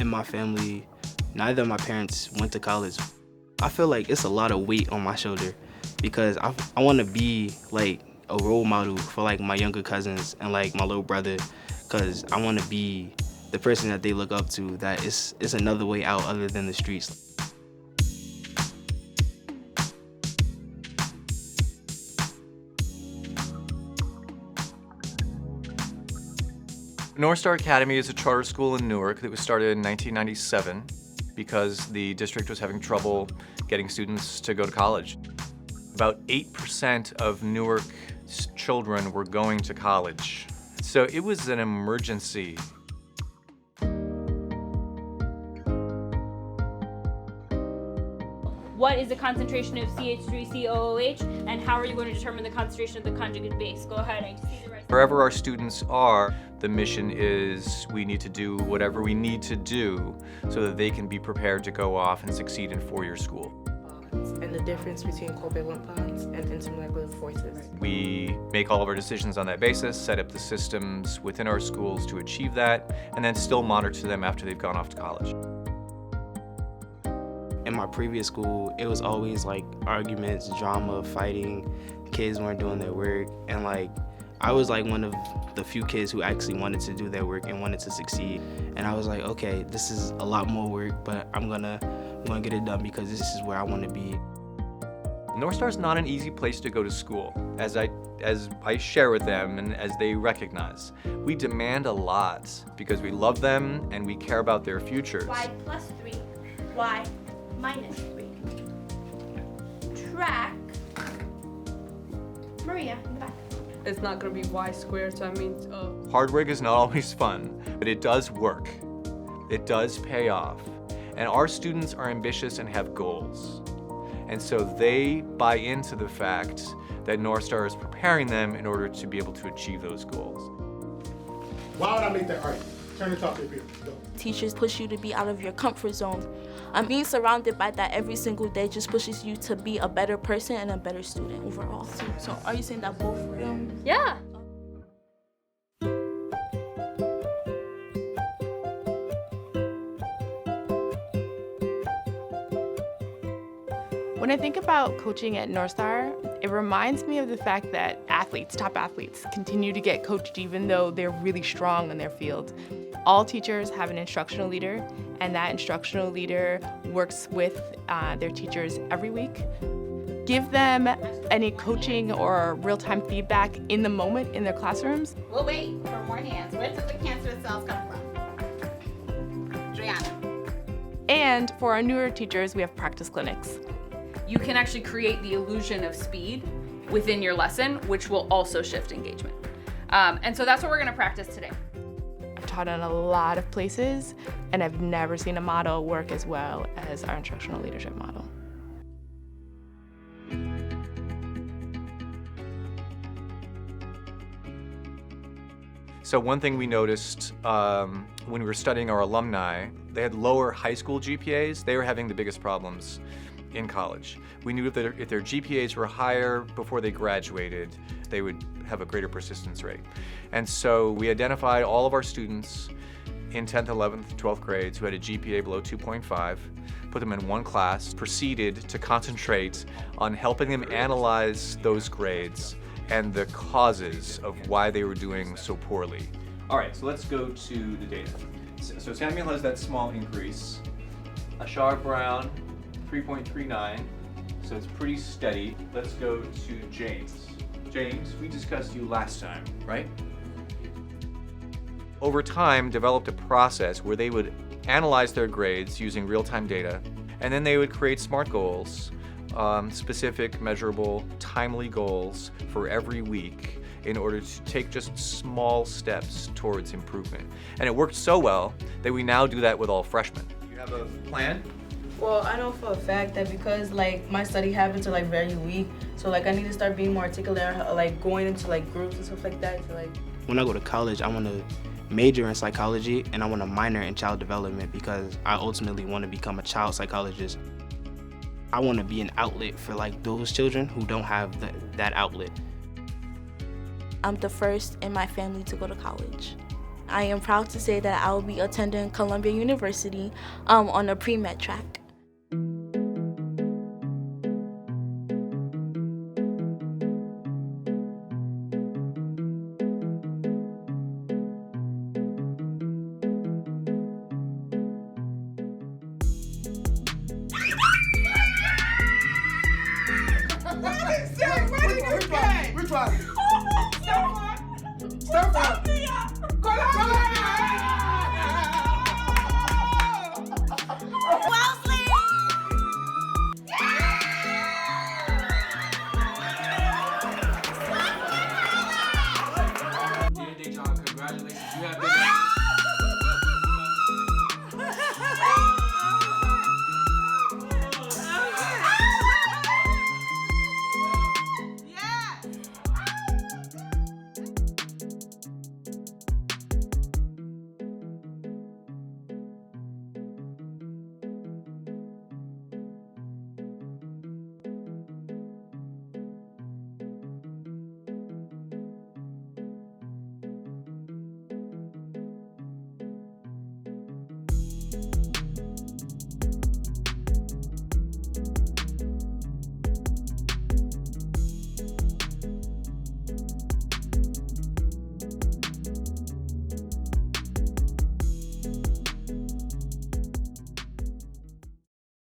In my family, neither of my parents went to college. I feel like it's a lot of weight on my shoulder because I want to be like a role model for like my younger cousins and like my little brother, because I want to be the person that they look up to, that it's another way out other than the streets. North Star Academy is a charter school in Newark that was started in 1997 because the district was having trouble getting students to go to college. About 8% of Newark's children were going to college. So it was an emergency. What is the concentration of CH3COOH, and how are you going to determine the concentration of the conjugate base? Go ahead, I see the right. Wherever our students are, the mission is we need to do whatever we need to do so that they can be prepared to go off and succeed in four-year school. And the difference between covalent bonds and intermolecular forces. We make all of our decisions on that basis, set up the systems within our schools to achieve that, and then still monitor them after they've gone off to college. In my previous school, it was always like arguments, drama, fighting. Kids weren't doing their work, and like I was like one of the few kids who actually wanted to do their work and wanted to succeed. And I was like, okay, this is a lot more work, but I'm gonna get it done because this is where I want to be. North Star is not an easy place to go to school, as I share with them and as they recognize. We demand a lot because we love them and we care about their futures. Y plus 3, Y minus 3. Track. Maria, in the back. It's not going to be y squared, so that means Hard work is not always fun, but it does work. It does pay off. And our students are ambitious and have goals. And so they buy into the fact that North Star is preparing them in order to be able to achieve those goals. Why would I make that argument? Turn and talk to your peers. Go. Teachers push you to be out of your comfort zone. Being surrounded by that every single day just pushes you to be a better person and a better student overall. So are you saying that both of them? Yeah. When I think about coaching at North Star, it reminds me of the fact that athletes, top athletes, continue to get coached even though they're really strong in their field. All teachers have an instructional leader, and that instructional leader works with their teachers every week. Give them any coaching or real-time feedback in the moment in their classrooms. We'll wait for more hands. Where did the cancerous cells come from? Driana. And for our newer teachers, we have practice clinics. You can actually create the illusion of speed within your lesson, which will also shift engagement. And so that's what we're gonna practice today. I've taught in a lot of places, and I've never seen a model work as well as our instructional leadership model. So one thing we noticed when we were studying our alumni, they had lower high school GPAs. They were having the biggest problems in college. We knew that if their GPAs were higher before they graduated, they would have a greater persistence rate. And so we identified all of our students in 10th, 11th, 12th grades who had a GPA below 2.5, put them in one class, proceeded to concentrate on helping them analyze those grades and the causes of why they were doing so poorly. All right, so let's go to the data. So Samuel has that small increase. Ashar Brown, 3.39, so it's pretty steady. Let's go to James. James, we discussed you last time, right? Over time, developed a process where they would analyze their grades using real-time data, and then they would create SMART goals, specific, measurable, timely goals for every week in order to take just small steps towards improvement. And it worked so well that we now do that with all freshmen. You have a plan? Well, I know for a fact that because like my study habits are like very weak, so like I need to start being more articulate, like going into like groups and stuff like that. So, like when I go to college, I want to major in psychology and I want to minor in child development because I ultimately want to become a child psychologist. I want to be an outlet for like those children who don't have that outlet. I'm the first in my family to go to college. I am proud to say that I will be attending Columbia University on a pre-med track. Which one? Step up. Go down.